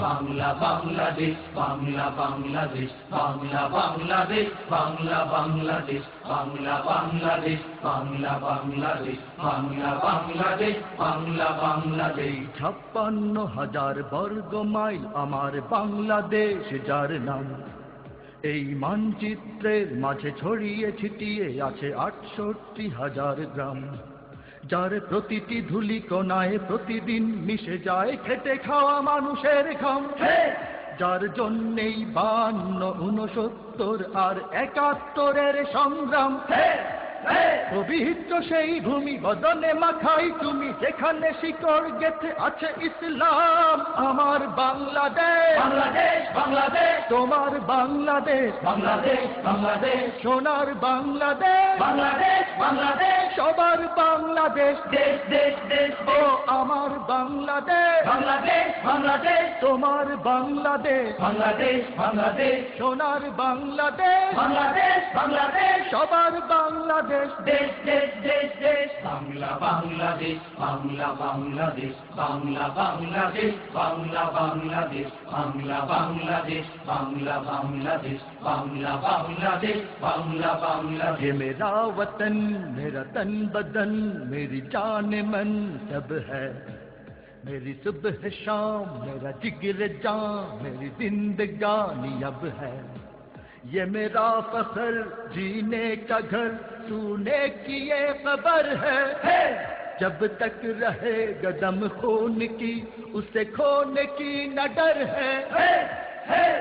বাংলা বাংলাদেশ, বাংলা বাংলাদেশ, বাংলা বাংলাদেশ, বাংলা বাংলাদেশ, বাংলা বাংলাদেশ, বাংলা বাংলাদেশ, বাংলা বাংলাদেশ, বাংলা বাংলাদেশ। 56,000 বর্গ মাইল আমার বাংলাদেশ যার নাম, এই মানচিত্রের মাঝে ছড়িয়ে ছিটিয়ে আছে 68,000 গ্রাম, যার প্রতিটি ধুলি কোণায় প্রতিদিন মিশে যায় খেটে খাওয়া মানুষের ঘাম, যার জন্যেই 52, 69 আর 71-এর সংগ্রাম। পবিত্র সেই ভূমি বদনে মাখাই তুমি, যেখানে শিকড় গেথে আছে ইসলাম। আমার বাংলাদেশ, বাংলাদেশ বাংলাদেশ, তোমার বাংলাদেশ, বাংলাদেশ বাংলাদেশ, সোনার বাংলাদেশ, বাংলাদেশ বাংলাদেশ, সবার বাংলাদেশ। দেশ দেশ দেশ ও আমার বাংলাদেশ, বাংলাদেশ বাংলাদেশ, তোমার বাংলাদেশ, বাংলাদেশ বাংলাদেশ, সোনার বাংলাদেশ, বাংলাদেশ বাংলাদেশ, সবার বাংলাদেশ। দেশ দেশ দেশ দেশ, বাংলা বাংলাদেশ, বাংলা বাংলাদেশ, বাংলা বাংলাদেশ, বাংলা বাংলাদেশ, বাংলা বাংলাদেশ, বাংলা বাংলাদেশ, বাংলা বাংলাদেশ, বাংলা বাংলাদেশ। ये मेरा वतन, मेरा तन बदन, मेरी जान मन सब है, मेरी सुबह शाम, मेरा जिगर जान, मेरी जिंदगानी अब है। ये मेरा फख्र, जीने का घर, सूने की ये खबर है। जब तक रहेगा दम खून की, उसे खोने की न डर है।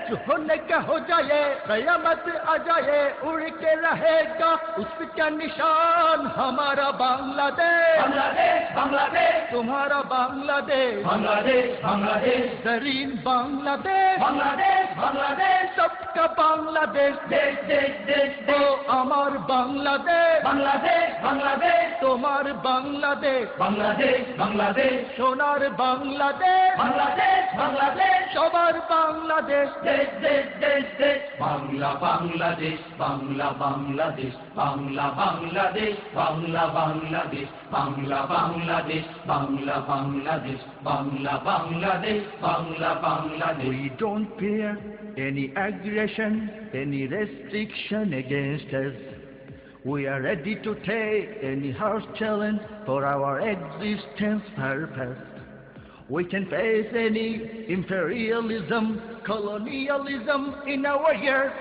जो होने का हो जाए, कयामत आ जाए, उड़ के रहेगा उसका निशान। हमारा बांग्लादेश, बांग्लादेश बांग्लादेश, तुम्हारा बांग्लादेश, बांग्लादेश बांग्लादेश, जरीन बांग्लादेश, बांग्लादेश बांग्लादेश, सबका बांग्लादेश। देश देश देश ओ देश, আমার বাংলাদেশ, बांग्लादेश बांग्लादेश, তোমার বাংলাদেশ, बांग्लादेश बांग्लादेश, সোনার বাংলাদেশ, बांग्लादेश बांग्लादेश, সবার বাংলাদেশ। দেশ দেশ দেশ দেশ, Bangla Bangladesh, Bangla Bangladesh, Bangla Bangladesh, Bangla Bangladesh, Bangla Bangladesh, Bangla Bangladesh, Bangla Bangladesh, Bangla Bangladesh. We don't fear any aggression, any restriction against us. We are ready to take any harsh challenge for our existence purpose. We can face any imperialism, colonialism in our years.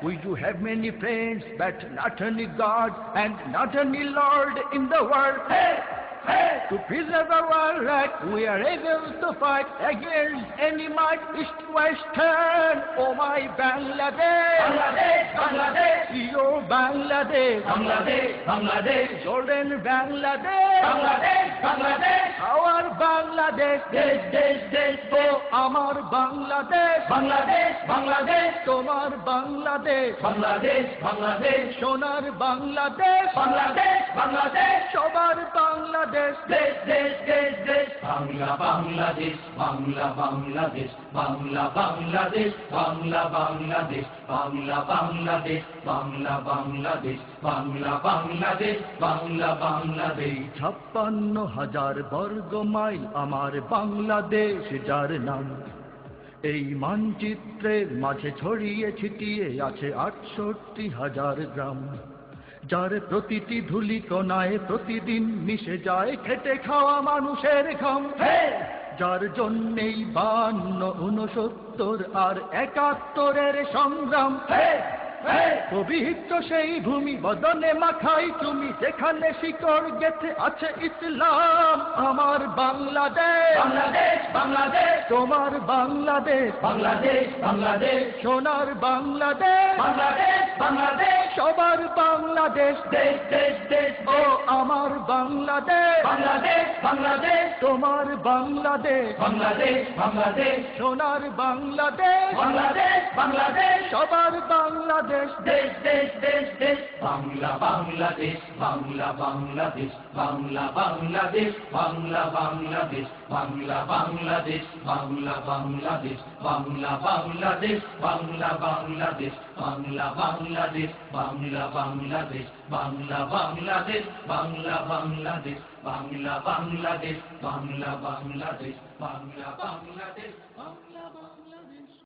We do have many friends, but not any God and not any Lord in the world. To preserve our right, we are able to fight against any might, east, west, turn. Oh my Bangladesh, Bangladesh Bangladesh, your Bangladesh, Bangladesh Bangladesh, Jordan Bangladesh, Bangladesh Bangladesh, our Bangladesh, দেশ দেশ দেশ দেশ, আমার বাংলাদেশ, বাংলাদেশ বাংলাদেশ, তোমার বাংলাদেশ, বাংলাদেশ বাংলাদেশ, সোনার বাংলাদেশ, বাংলাদেশ বাংলাদেশ, সবার বাংলাদেশ। দেশ দেশ দেশ দেশ, বাংলা বাংলাদেশ, বাংলা বাংলাদেশ, বাংলা বাংলাদেশ, বাংলা বাংলাদেশ, বাংলা বাংলাদেশ, বাংলা বাংলাদেশ, বাংলা বাংলাদেশ, বাংলা বাংলাদেশ। 56,000 বর্গ মাইল আমার বাংলাদেশ যার নাম, এই মানচিত্রের মাঝে ছড়িয়ে ছিটিয়ে আছে 68,000 গ্রাম, যার প্রতিটি ধুলি কোণায় প্রতিদিন মিশে যায় খেটে খাওয়া মানুষের ঘাম, যার জন্যেই 52, 69 আর 71-এর সংগ্রাম। পবিত্র সেই ভূমি বদনে মাখাই তুমি, যেখানে শিকড় গেথে আছে ইসলাম। আমার বাংলাদেশ, বাংলাদেশ বাংলাদেশ, তোমার বাংলাদেশ, বাংলাদেশ বাংলাদেশ, সোনার বাংলাদেশ, বাংলাদেশ বাংলাদেশ, সবার বাংলাদেশ। দেশ দেশ দেশ ও দেশ, আমার বাংলাদেশ, বাংলাদেশ বাংলাদেশ, তোমার বাংলাদেশ, বাংলাদেশ বাংলাদেশ, সোনার বাংলাদেশ, বাংলাদেশ বাংলাদেশ, সবার বাংলাদেশ। দেশ দেশ দেশ দেশ, বাংলা বাংলাদেশ, বাংলা বাংলাদেশ, বাংলা বাংলাদেশ, বাংলা বাংলাদেশ, বাংলা বাংলাদেশ, বাংলা বাংলাদেশ, বাংলা বাংলাদেশ, বাংলা বাংলাদেশ, বাংলা বাংলাদেশ, বাংলা বাংলাদেশ, বাংলা বাংলাদেশ, বাংলা বাংলাদেশ, বাংলা বাংলাদেশ, বাংলা বাংলাদেশ, বাংলা বাংলাদেশ।